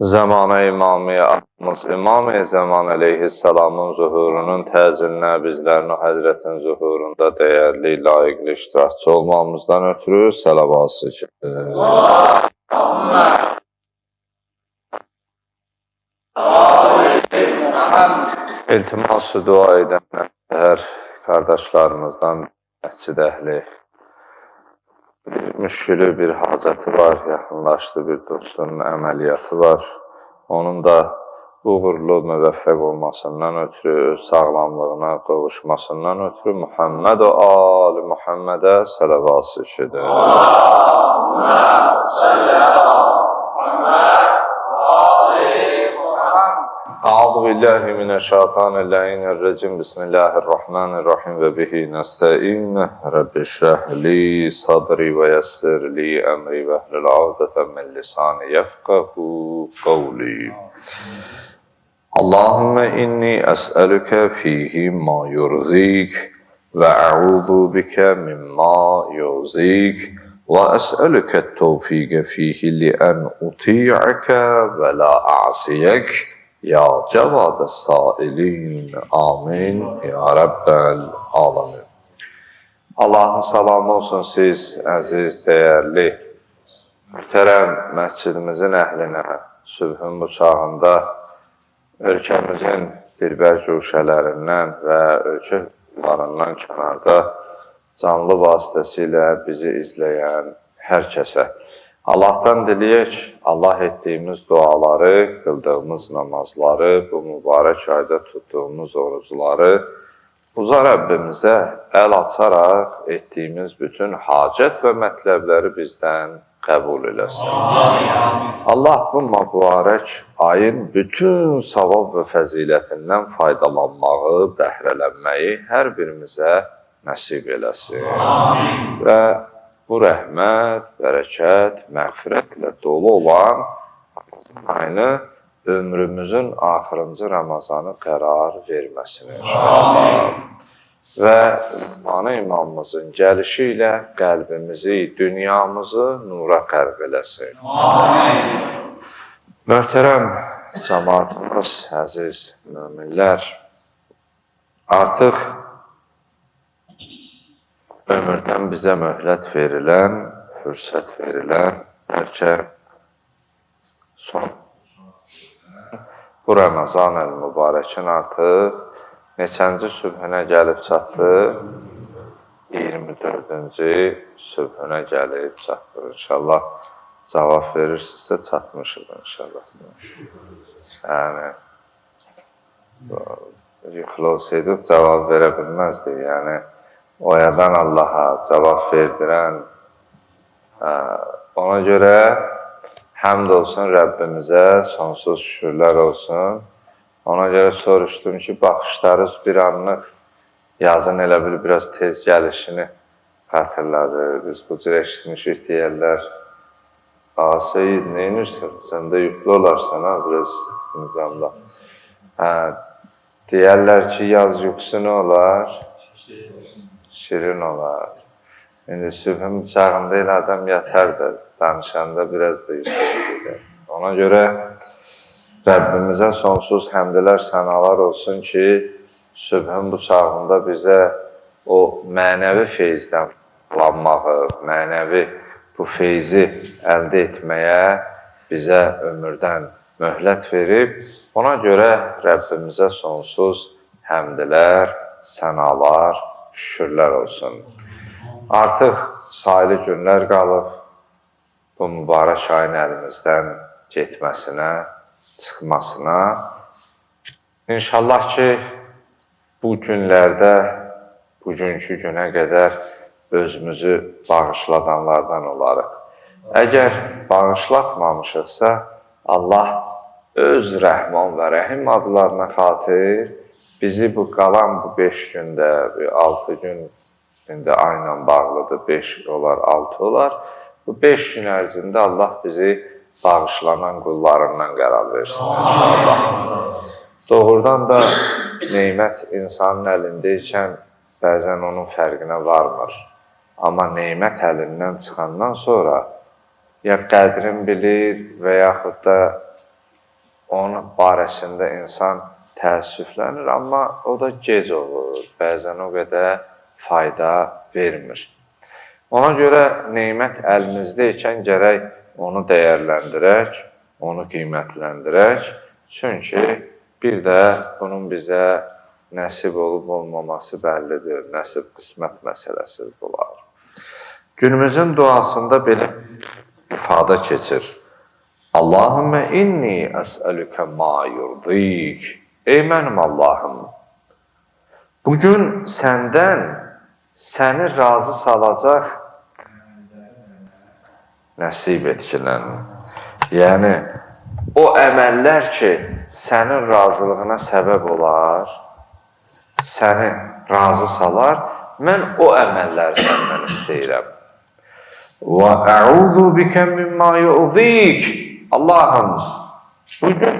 Zamanı İmamiye atmız İmamiye Zaman aleyhisselamın zuhurunun təzilinə bizlərin o Həzrətin zuhurunda dəyərli, layiqli iştirakçı olmamızdan ötürü sələvası İltiması dua edən hər qardaşlarımızdan məscid əhli bir müşkülü, bir hacəti var, yaxınlaşdı bir dostunun əməliyyatı var. Onun da uğurlu, müvəffəq olmasından ötürü, sağlamlığına qovuşmasından ötürü Muhammed o Ali Muhammedə sələvası eşidir. Allahümmə salli ala Muhammed A'udhu billahi mineşşeytanirracim. Bismillahirrahmanirrahim ve bihi nesta'in. Rabbi şrah li sadri ve yessir li emri ve hlul 'ukdeten min lisani yefqahu qawli. Allahümme inni es'eluke fihi ma yurzik ve a'udhu bike mimma yuzik ve es'eluke tevfike fihi li en uti'ake ve la a'siyek. Ya Cevad-ı Sailin, amin, ya Rabbel alamin. Allah'ın salamı olsun siz, əziz, dəyərli, mühtərəm məscidimizin əhlinə, sübhün bu çağında ölkəmizin dilbər güşələrindən və ölkə varından kənarda canlı vasitəsilə bizi izləyən hər kəsə. Allah'tan diləyək, Allah etdiyimiz duaları, qıldığımız namazları, bu mübarək ayda tutduğumuz orucları uca Rəbbimizə əl açaraq etdiyimiz bütün hacət və mətləbləri bizdən qəbul eləsin. Allah bu mübarək ayın bütün savab və fəzilətindən faydalanmağı, bəhrələnməyi hər birimizə nəsib eləsin. Və bu rəhmət, bərəkət, məğfirətlə dolu olan ayını ömrümüzün axırıncı Ramazanı qərar verməsini inşallah. Və Zamanı İmamımızın gəlişi ilə qəlbimizi, dünyamızı nura qərq eləsin. Möhtərəm cəmaatımız, əziz möminlər, artıq ömürdən bizə möhlət verilən, fürsət verilən, bəlkə son bu Ramazan el-Mübarəkin artıq neçənci sübhünə gəlib çatdı? 24-cü sübhünə gəlib çatdı. İnşallah cavab verirsinizsə çatmışıq inşallah. Yəni, yuxulu olsaydıq cavab verə bilməzdik. Yəni, oyadan Allaha cavab verdirən, ona görə həmd olsun Rəbbimizə, sonsuz şükürlər olsun. Ona görə soruşdum ki, baxışlarınız bir anlıq yazın elə bil biraz tez gəlişini xatırladı. Biz bu cür eşitmişik deyərlər. Seyid, neynirsən? Sən də yüklü olarsan, biraz nizamda. Deyərlər ki, yaz yuxusu nə olar? Şirin olar. İndi sübhün çağında ilə adam yatar da, danışanda biraz da yüksək. Ona görə Rəbbimizə sonsuz həmdlər, sənalar olsun ki, sübhün bu çağında bizə o mənəvi feyzdən faydalanmağı, mənəvi bu feyzi əldə etməyə bizə ömürdən möhlət verib. Ona görə Rəbbimizə sonsuz həmdlər, sənalar, şükürlər olsun. Artıq sayılı günlər qalıb bu mübarək ayın əlimizdən getməsinə, çıxmasına. İnşallah ki, bu günlərdə, bugünkü günə qədər özümüzü bağışladanlardan olarıq. Əgər bağışlatmamışıqsa, Allah öz Rəhman və Rəhim adlarına xatir bizi bu qalan bu 5 gündə, 6 gün, indi ayla bağlıdır, 5 olar, 6 olar. Bu 5 gün ərzində Allah bizi bağışlanan qullarından qərar versin inşallah. Doğrudan da neymət insanın əlindəykən bəzən onun fərqinə varmır. Amma neymət əlindən çıxandan sonra ya qədrin bilir və yaxud da onun barəsində insan təəssüflənir, amma o da gec olur, bəzən o qədər fayda vermir. Ona görə nemət əlimizdə ikən gərək onu dəyərləndirək, onu qiymətləndirək. Çünki bir də bunun bizə nəsib olub olmaması bəllidir, nəsib qismət məsələsi olar. Günümüzün duasında belə ifadə keçir. Allahümmə inni əsəlükə ma yurdik. Ey mənim Allahım, bugün səndən səni razı salacaq nəsib etkilən. Yəni, o əməllər ki, sənin razılığına səbəb olar, səni razı salar, mən o əməlləri səndən istəyirəm. Və əudu bikə mimma yu'zik. Allahım, bugün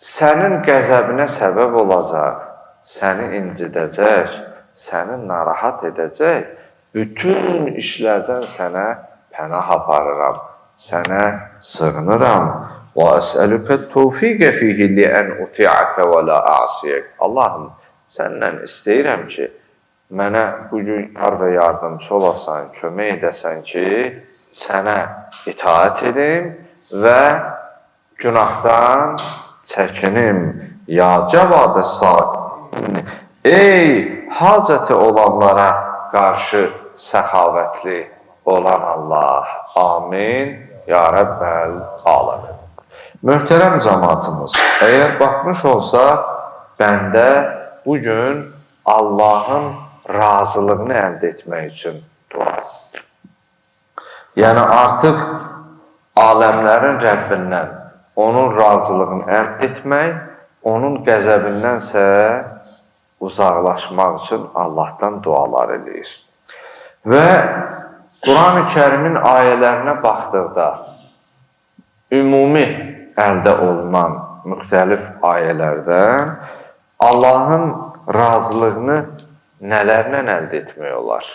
sənin qəzəbinə səbəb olacaq, səni incidəcək, səni narahat edəcək, bütün işlərdən sənə pənah aparıram, sənə sığınıram. Və əsəlükə tövfiqə fihi liən uti'əkə və la əsiyək. Allahım, səndən istəyirəm ki, mənə bugün yar və yardımcı olasan, kömək edəsən ki, sənə itaət edim və günahdan çəkinim. Ya cəvadə sa'in, ey hacəti olanlara qarşı səxavətli olan Allah. Amin. Ya Rəbbəl aləmin. Möhtərəm cəmaatımız, əgər baxmış olsaq, bəndə bugün Allahın razılığını əldə etmək üçün dua edir. Yəni, artıq aləmlərin Rəbbindən onun razılığını əldə etmək, onun qəzəbindənsə uzaqlaşmaq üçün Allahdan dualar edir. Və Quran-ı Kərimin ayələrinə baxdıqda, ümumi əldə olunan müxtəlif ayələrdən Allahın razılığını nələrlə əldə etmək olar?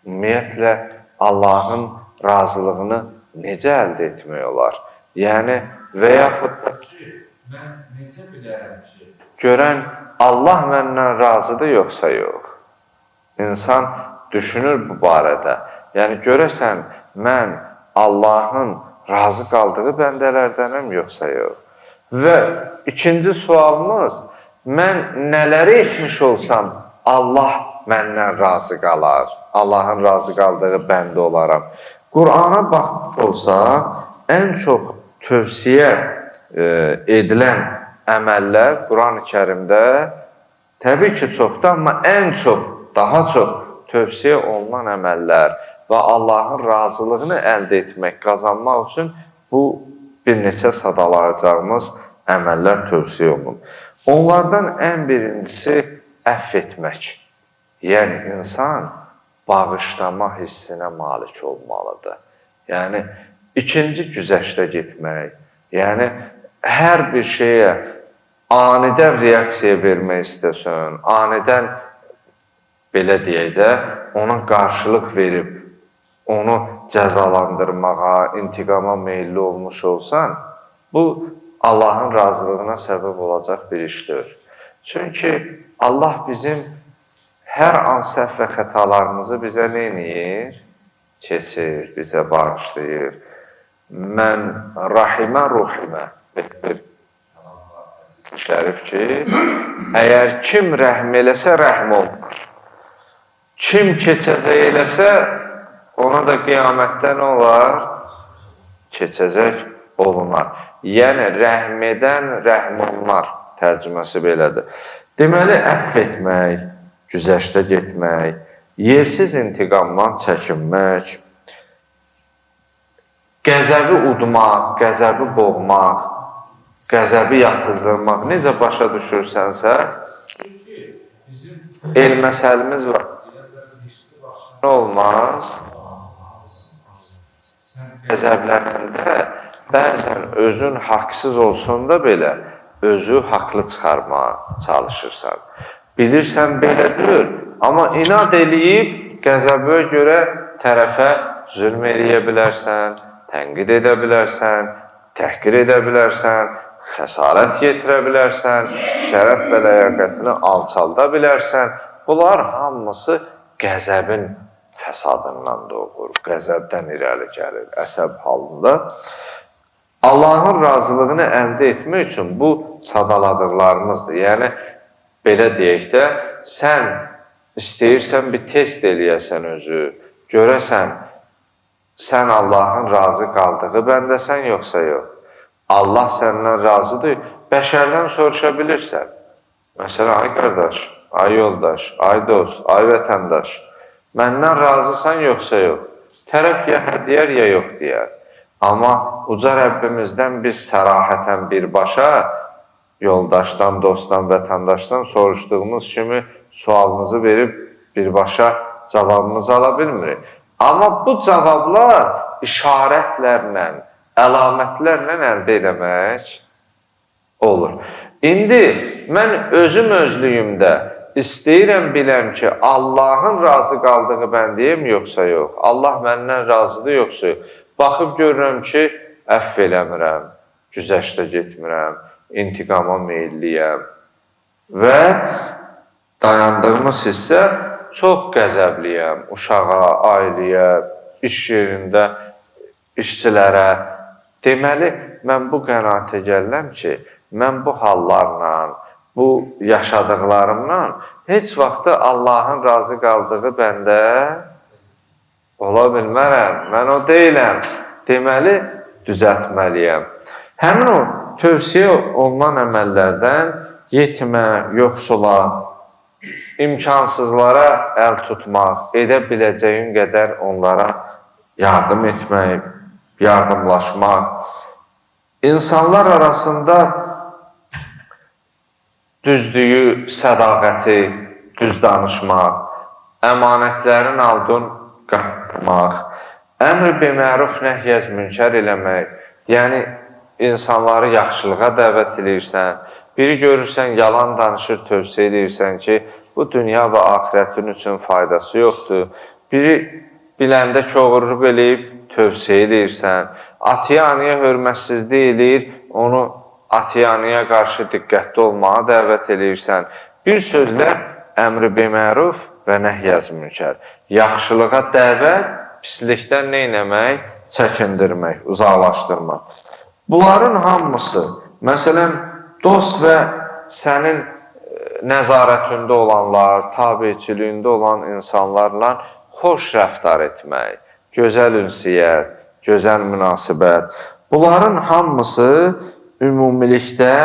Ümumiyyətlə, Allahın razılığını necə əldə etmək olar? Yəni, və yaxud da ki, mən necə bilərəm ki, görən Allah məndən razıdır, yoxsa yox? İnsan düşünür bu barədə. Yəni, görəsən, mən Allahın razı qaldığı bəndələrdənəm, yoxsa yox? Və ikinci sualımız, mən nələri etmiş olsam, Allah məndən razı qalar, Allahın razı qaldığı bəndə olaram. Qur'ana baxmış olsa, ən çox tövsiyə edilən əməllər Quran-ı Kərimdə təbii ki, çoxdur, amma ən çox, daha çox tövsiyə olunan əməllər və Allahın razılığını əldə etmək, qazanmaq üçün bu bir neçə sadalayacağımız əməllər tövsiyə olunur. Onlardan ən birincisi əfv etmək. Yəni, insan bağışlama hissinə malik olmalıdır. Yəni, ikinci güzəştə getmək, yəni, hər bir şeyə anidən reaksiya vermək istəsən, anidən, belə deyək də, ona qarşılıq verib, onu cəzalandırmağa, intiqama meyilli olmuş olsan, bu, Allahın razılığına səbəb olacaq bir işdir. Çünki Allah bizim hər an səhv və xətalarımızı bizə nə edir? Keçir, bizə bağışlayır. Mən rahimə ruhimə bir şərif ki, əgər kim rəhm eləsə, rəhm olunur. Kim keçəcək eləsə, ona da qiyamətdə nə olar? Keçəcək olunar. Yəni, rəhm edən rəhm olunar. Tərcüməsi belədir. Deməli, əfv etmək, güzəştə getmək, yersiz intiqamdan çəkinmək, qəzəbi udmaq, qəzəbi boğmaq, qəzəbi yatızdırmaq, necə başa düşürsənsə, el məsəlimiz var. Nə olmaz? Qəzəblənəndə bəzən özün haqsız olsun da belə, özü haqlı çıxarmağa çalışırsan. Bilirsən belədir, amma inad eləyib, qəzəbə görə tərəfə zülm eləyə bilərsən, tənqid edə bilərsən, təhqir edə bilərsən, xəsarət yetirə bilərsən, şərəf və ləyaqətini alçalda bilərsən. Bunlar hamısı qəzəbin fəsadından doğur, qəzəbdən irəli gəlir, əsəb halında. Allahın razılığını əldə etmək üçün bu sadaladıqlarımızdır. Yəni, belə deyək də, sən istəyirsən bir test eləyəsən özü, görəsən, sən Allahın razı qaldığı bəndəsən, yoxsa yox. Allah səndən razıdır, bəşərdən soruşa bilirsən. Məsələn, ay qardaş, ay yoldaş, ay dost, ay vətəndaş, məndən razısan, yoxsa yox. Tərəf ya hə deyər, ya yox deyər. Amma uca Rəbbimizdən biz sərahətən birbaşa yoldaşdan, dostdan, vətəndaşdan soruşduğumuz kimi sualımızı verib birbaşa cavabımızı ala bilmirik. Amma bu cavablar işarətlərlə, əlamətlərlə əldə eləmək olur. İndi mən özüm özlüyümdə istəyirəm biləm ki, Allahın razı qaldığı bəndiyəm, yoxsa yox. Allah məndən razıdır, yoxsa yox. Baxıb görürəm ki, əfv eləmirəm, güzəşdə getmirəm, intiqama meyilliyəm və dayandığımız hissə çox qəzəbliyəm, uşağa, ailəyə, iş yerində, işçilərə. Deməli, mən bu qənaətə gəlirəm ki, mən bu hallarla, bu yaşadıqlarımla heç vaxtı Allahın razı qaldığı bəndə ola bilmərəm, mən o deyiləm. Deməli, düzəltməliyəm. Həmin o tövsiyə olunan əməllərdən yetimə, yoxsula, imkansızlara əl tutmaq, edə biləcəyin qədər onlara yardım etmək, yardımlaşmaq, insanlar arasında düzdüyü, sədaqəti, düz danışmaq, əmanətlərin aldın qapmaq, əmr biməruf nəhyəz münkər eləmək, yəni insanları yaxşılığa dəvət edirsən, biri görürsən, yalan danışır, tövsiyə edirsən ki, bu dünya və axirətin üçün faydası yoxdur. Biri biləndə çoğurluq eləyib, tövsiyə edirsən, atiyə-anıya hörmətsizlik edir, onu atiyə-anıya qarşı diqqətli olmağa dəvət edirsən. Bir sözlə, əmr biməruf və nəhyəz münkər. Yaxşılığa dəvət, pislikdən nə etmək? Çəkindirmək, uzaqlaşdırmaq. Bunların hamısı, məsələn, dost və sənin nəzarətində olanlar, tabiçiliyində olan insanlarla xoş rəftar etmək, gözəl ünsiyyət, gözəl münasibət. Bunların hamısı ümumilikdə,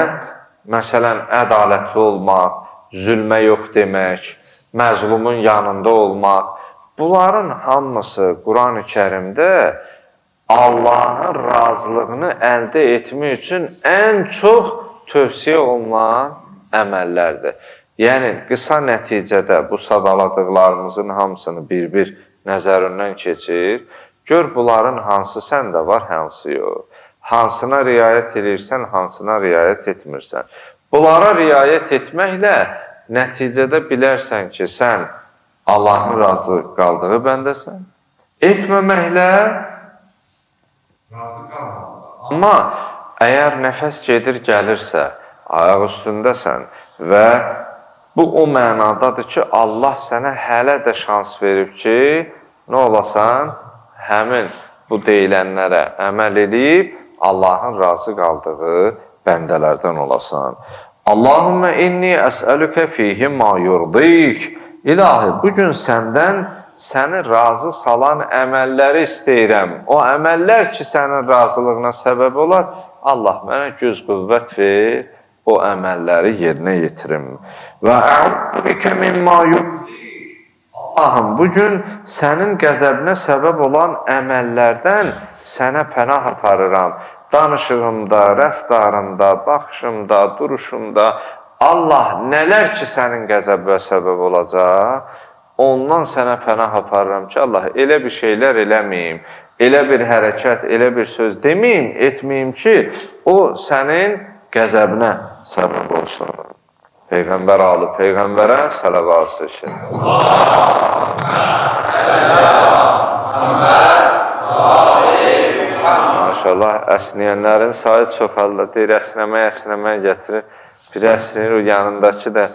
məsələn, ədalətli olmaq, zülmə yox demək, məzlumun yanında olmaq, bunların hamısı Quran-ı Kərimdə Allahın razılığını əldə etmək üçün ən çox tövsiyə olunan əməllərdir. Yəni, qısa nəticədə bu sadaladıqlarımızın hamısını bir-bir nəzərindən keçir. Gör, bunların hansı səndə var, hansı yox. Hansına riayət edirsən, hansına riayət etmirsən. Bunlara riayət etməklə nəticədə bilərsən ki, sən Allahın razı qaldığı bəndəsən. Etməməklə razı qalmalıdır. Amma əgər nəfəs gedir, gəlirsə, ayaq üstündəsən və bu o mənadadır ki, Allah sənə hələ də şans verib ki, nə olasan? Həmin bu deyilənlərə əməl edib, Allahın razı qaldığı bəndələrdən olasan. Allahümmə inni əsəlükə fihi ma yurdik. İlahi, bugün səndən səni razı salan əməlləri istəyirəm. O əməllər ki, sənin razılığına səbəb olar, Allah mənə güc qüvvət ver, o əməlləri yerinə yetirim. Və ə'udbikə mimma yurdik. Allahım, bugün sənin qəzəbinə səbəb olan əməllərdən sənə pənah aparıram. Danışığımda, rəftarımda, baxışımda, duruşumda Allah nələr ki, sənin qəzəbə səbəb olacaq, ondan sənə pənah aparıram ki, Allah elə bir şeylər eləməyim, elə bir hərəkət, elə bir söz deməyim, etməyim ki, o sənin qəzəbinə səbəb olsun. Peyğəmbər alı Peyğəmbərə sələvat sökür. Allahümmə sələ Muhamməd və ali Maşallah, əsnəyənlərin sayı çoxalır. Deyir, əsnəmək gətirir. Bir əsnəyir, o yanındakı da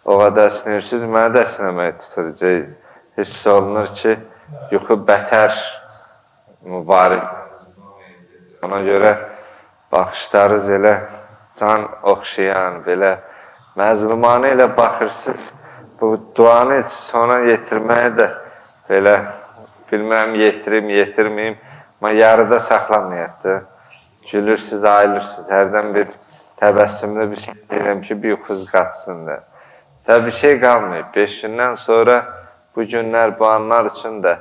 o qədər əsnəyirsiniz, mənə də əsnəmək tutur. Hiss olunur ki, yuxu bətər mübarək. Ona görə baxışlarınız elə can oxşayan, belə məzlumanə ilə baxırsınız. Bu duanı heç sona yetirməyə də belə bilməm, yetirim, yetirməyim. Amma yarıda saxlamayaq da. Gülürsünüz, ayılırsınız. Hərdən bir təbəssümlü bir şey deyirəm ki, bir yuxuz qaçsın da. Təbii bir şey qalmayıb. 5 gündən sonra bu günlər, bu anlar üçün də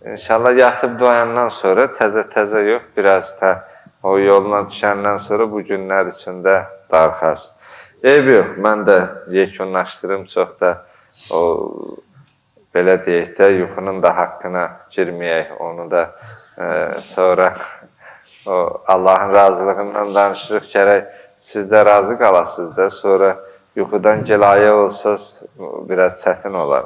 İnşallah yatıb doyandan sonra təzə yox, biraz da o yoluna düşəndən sonra bu günlər içində darxarsın. Eyb yox, mən də yekunlaşdırım, çox da o belə deyək də yuxunun da haqqına girməyək, onu da sonra o Allahın razılığından danışırıq, gərək siz də razı qalasınız da, sonra yuxudan gilayə olsanız biraz çətin olar.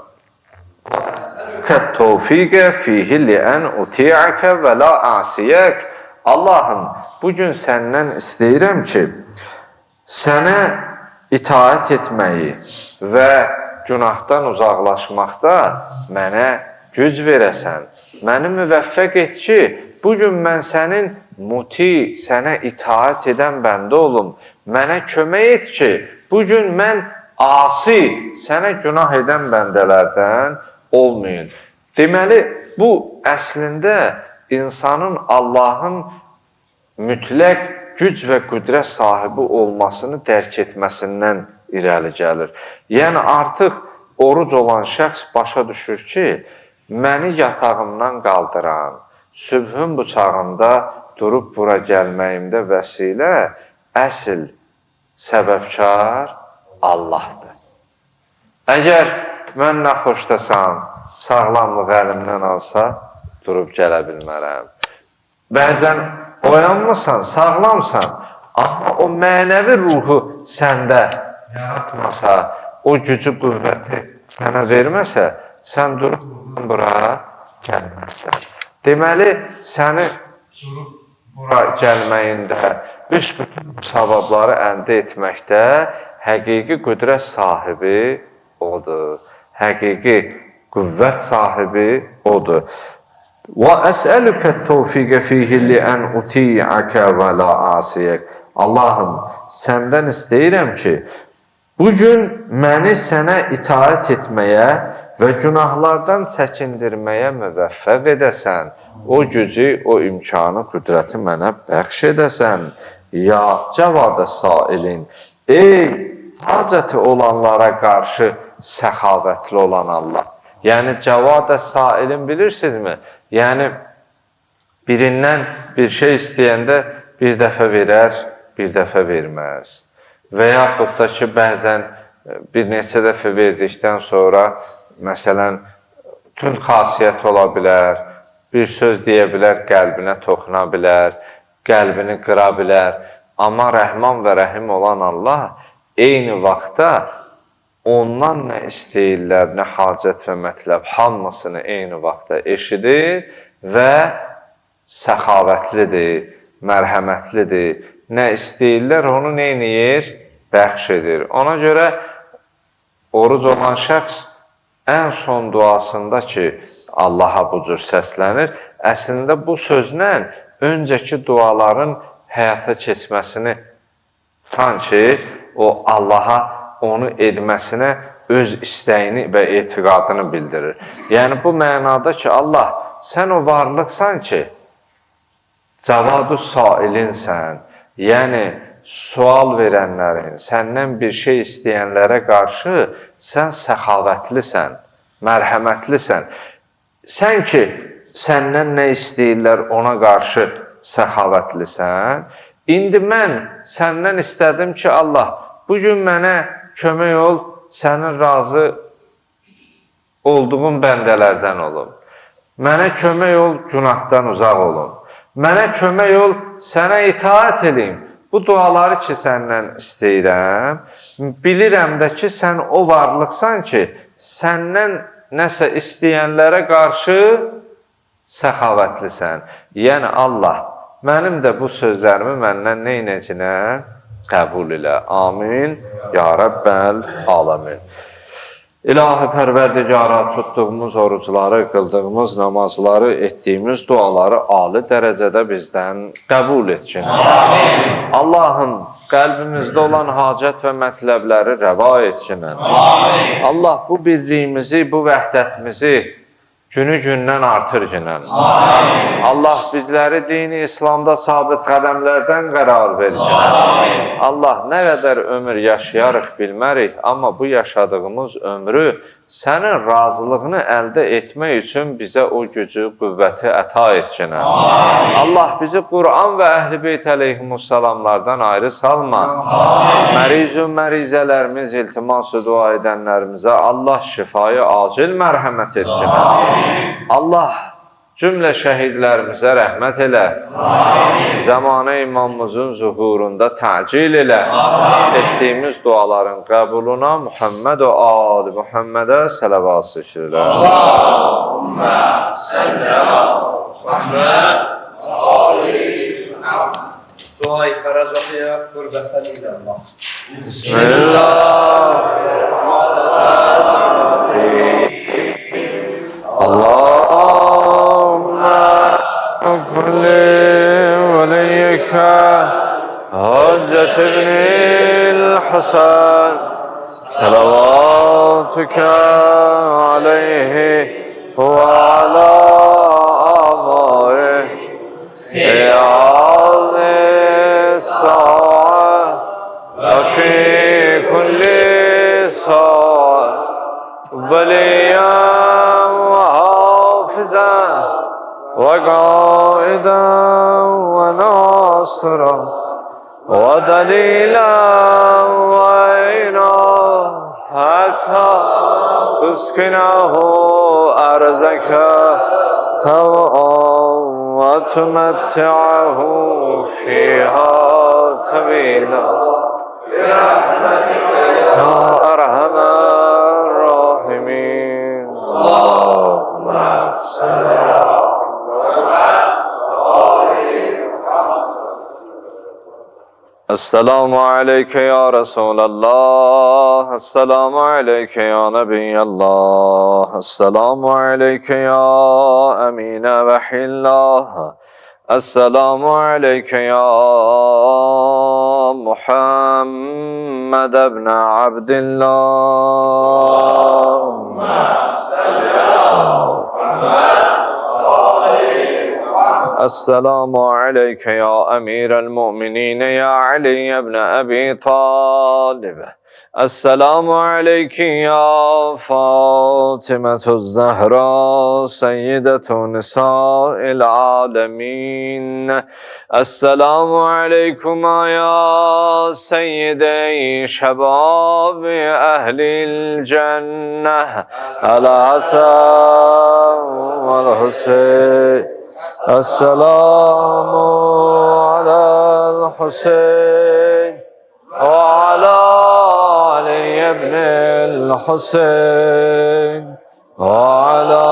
Kət-tevfiqə fihi li'ən uti'əkə və la asiyək. Allahım, bugün səndən istəyirəm ki, sənə itaət etməyi və günahdan uzaqlaşmaqda mənə güc verəsən. Məni müvəffəq et ki, bugün mən sənin muti, sənə itaət edən bəndə olum. Mənə kömək et ki, bugün mən asi, sənə günah edən bəndələrdən olmayın. Deməli, bu əslində insanın Allahın mütləq güc və qüdrət sahibi olmasını dərk etməsindən irəli gəlir. Yəni, artıq oruc olan şəxs başa düşür ki, məni yatağımdan qaldıran, sübhün bıçağında durub bura gəlməyimdə vəsilə əsl səbəbkar Allahdır. Əgər mən nə xoşdasam, sağlamlıq əlimdən alsa, durub gələ bilmərəm. Bəzən oyanmısan, sağlamsan, amma o mənəvi ruhu səndə yaratmasa, o gücü, qüvvəti sənə verməsə, sən durub bura gəlməzsən. Deməli, səni durub bura gəlməyində, bütün savabları əldə etməkdə həqiqi qüdrət sahibi odur. Həqiqi qüvvət sahibi odur. Və əsəlükə tevfiqə fihi li'ən uti'əkə və la asiyək. Allahım, səndən istəyirəm ki, bugün məni sənə itaət etməyə və günahlardan çəkindirməyə müvəffəq edəsən. O gücü, o imkanı, qüdrəti mənə bəxş edəsən. Ya cavada sailin, ey hacəti olanlara qarşı səxavətli olan Allah. Yəni, cavada sailin bilirsinizmi? Yəni, birindən bir şey istəyəndə bir dəfə verər, bir dəfə verməz. Və yaxud da ki, bəzən bir neçə dəfə verdikdən sonra, məsələn, tünd xasiyyət ola bilər, bir söz deyə bilər, qəlbinə toxuna bilər, qəlbini qıra bilər. Amma Rəhman və Rəhim olan Allah eyni vaxtda ondan nə istəyirlər, nə hacət və mətləb, hamısını eyni vaxtda eşidir və səxavətlidir, mərhəmətlidir. Nə istəyirlər, onu neyniyir? Bəxş edir. Ona görə oruc olan şəxs ən son duasında ki, Allaha bu cür səslənir, əslində bu sözlə öncəki duaların həyata keçməsini sanki o Allaha onu edməsinə öz istəyini və etiqadını bildirir. Yəni, bu mənada ki, Allah, sən o varlıqsan ki, cavadu sailinsən, yəni, sual verənlərin, səndən bir şey istəyənlərə qarşı sən səxavətlisən, mərhəmətlisən. Sən ki, səndən nə istəyirlər ona qarşı səxavətlisən. İndi mən səndən istədim ki, Allah, bugün mənə kömək ol, sənin razı olduğun bəndələrdən olum. Mənə kömək ol, günahdan uzaq olum. Mənə kömək ol, sənə itaət edeyim. Bu duaları ki, səndən istəyirəm, bilirəm də ki, sən o varlıqsan ki, səndən nəsə istəyənlərə qarşı səxavətlisən. Yəni Allah, mənim də bu sözlərimi məndən neynəcinə? Qəbul elə. Amin. Ya Rəbbəl aləmin. İlahi Pərverdigara, tutduğumuz orucları, qıldığımız namazları, etdiyimiz duaları ali dərəcədə bizdən qəbul etsin. Amin. Allahın qəlbimizdə olan hacət və mətləbləri rəva etsin. Amin. Allah bu birliyimizi, bu vəhdətimizi günü-gündən artır günən. Amin. Allah bizləri dini İslamda sabit qədəmlərdən qərar versin. Allah nə qədər ömür yaşayarıq bilmərik, amma bu yaşadığımız ömrü sənin razılığını əldə etmək üçün bizə o gücü, qüvvəti əta etsin. Allah bizi Qur'an və Əhl-i Beyt əleyhimussalamlardan ayrı salma. Mərizun mərizələrimiz, iltiması dua edənlərimizə Allah şifayı acil mərhəmət etsin. Allah cümlə şəhidlərimizə rəhmət elə. Zamanə imamımızın zuhurunda təcil elə. Etdiyimiz duaların qəbuluna Muhammed və Ali Muhammedə sələvat şükürlər. Allahümmə səllə Muhammed Ali Muhammed. Duayı fərəz oxuyaq, qürbətən ilə Allah. Bismillahirrahmanirrahim. Allahümme kulli veliyyike Hacet ibnil Hasan Salavatuke aleyhi ve ala amari fi azis sa'a ve fi kulli sa'a veliyan وقائدا وناصرا ودليلا وعينا حتى تسكنه أرضك طوعا وتمتعه فيها طويلا برحمتك يا أرحم الراحمين. اللهم صل على Esselamu aleyke ya Resulallah, Esselamu aleyke ya Nebiyallah, Esselamu aleyke ya Emine Vehillah, Esselamu aleyke ya Muhammed ibn Abdillah. Allahümme salli ala Muhammed. السلام عليك يا أمير المؤمنين يا علي بن أبي طالب. السلام عليك يا فاطمة الزهراء سيدة نساء العالمين. السلام عليكما يا سيدي شباب أهل الجنة الحسن والحسين. السلام على الحسين وعلى علي بن الحسين وعلى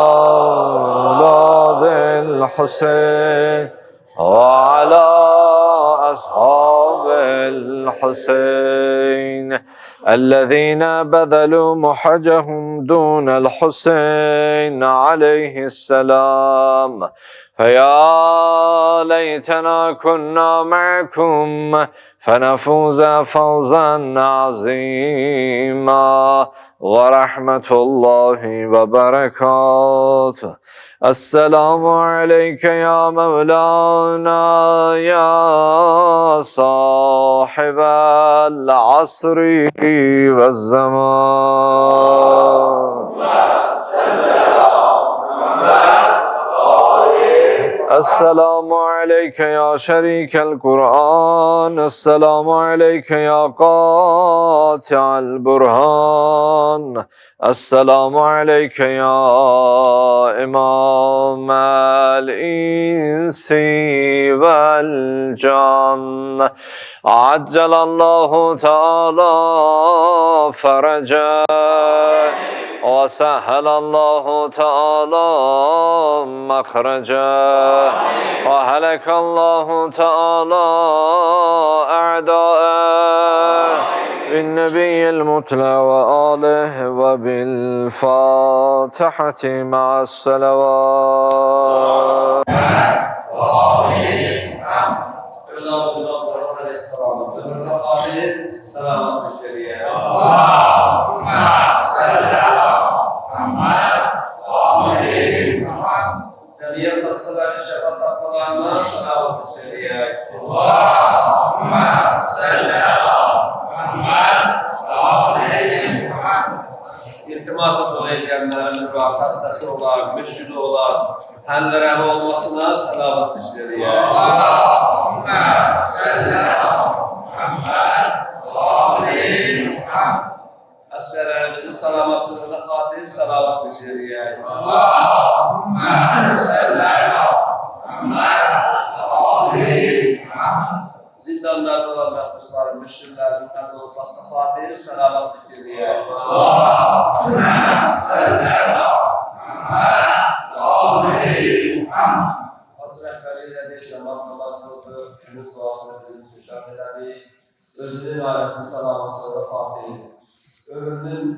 أولاد الحسين وعلى أصحاب الحسين الذين بذلوا محجهم دون الحسين عليه السلام. فيا ليتنا كنا معكم فنفوز فوزا عظيما ورحمة الله وبركاته. السلام عليك يا مولانا يا صاحب العصر والزمان. السلام عليك يا شريك القرآن. السلام عليك يا قاطع البرهان. السلام عليك يا إمام الإنس والجن. عجل الله تعالى فرجا وسهل الله تعالى مخرجه وهلك الله تعالى أعداءه بالنبي المتلى وآله وبالفاتحة مع الصلوات. İltiması dua edenlerimiz var, hastası olan, müşkülü olan, hallere olmasına salavat işleri ya. Allahümme salli ala Muhammed ve aleyhi Muhammed. Esselerimizi salamasını da hatir salavat işleri ya. Allahümme salli ala Muhammed ve aleyhi Muhammed. Zindanlarda olan mahpusların, müşküllerin olmasına hatir salavat işleri ya. Allahümme salli ala Muhammed ve aleyhi Muhammed. Hazreti Ali'yle bir zaman namaz kıldı, günlük duasını bizim müşahederleri, özünün ailesi salaması ve fatih'i, ömrünün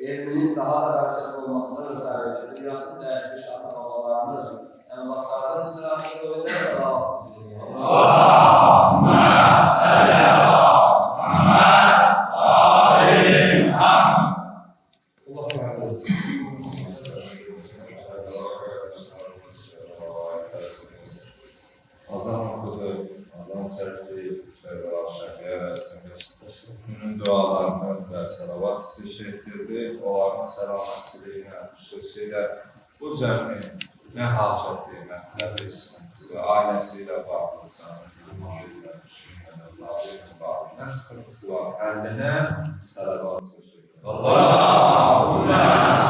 ilminin daha da bereket olmasına özellikle, dünyasında yaşamış anlamalarını, envatlarının sırasını öyle salaması diliyor. Allahümme salli ala Muhammed ve aleyhi Muhammed. Allah'a emanet olun. Azam okudu, azam sertliği ve şahıya günün dualarını ve salavat teşekkürü, onların selametliğine, hususiyle bu cəmi nə hacəti, mətləbi sıkıntısı, ailəsiyle bağlı, nə sıkıntısı var, əllinə salavat teşekkürü. Allahümme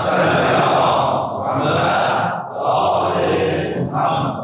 salli ala Muhammed ve aleyhi Muhammed.